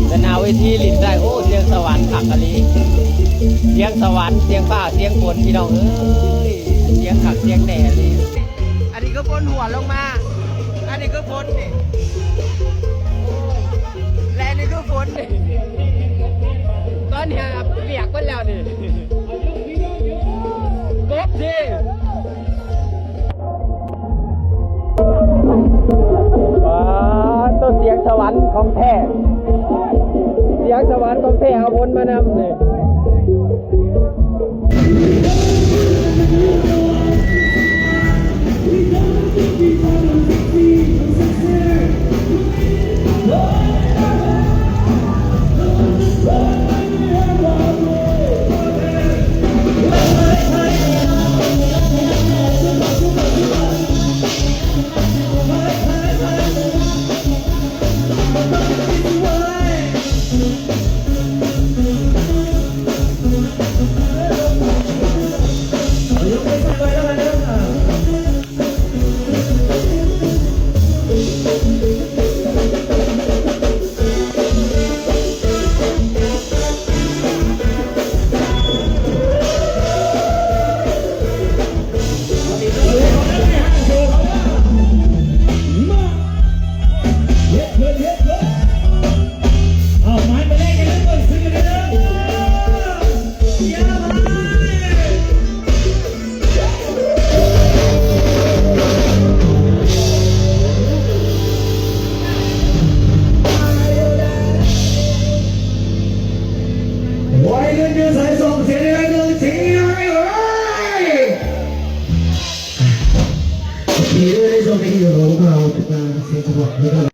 แต่นาเวทีลิ้นได้โอ้เสียงสวรรค์ขักกะลีเสียงสวรรค์เสียงฟ้าเสียงฝนพี่น้องเอ้ยเสียงขักเสียงแหน่เลยอันนี้ก็ฝนหัวลงมาอันนี้ก็ฝนนี่และอันนี้ก็ฝนนี่ตอนนี้เปียกหมดแล้วนี่กบดิต้นเสียงสวรรค์ของแท้เสียงสวรรค์ของแท้เอาพ้นมานำเลยที่ได้ชมในที่ของเราจะมาเสียงจังหวะ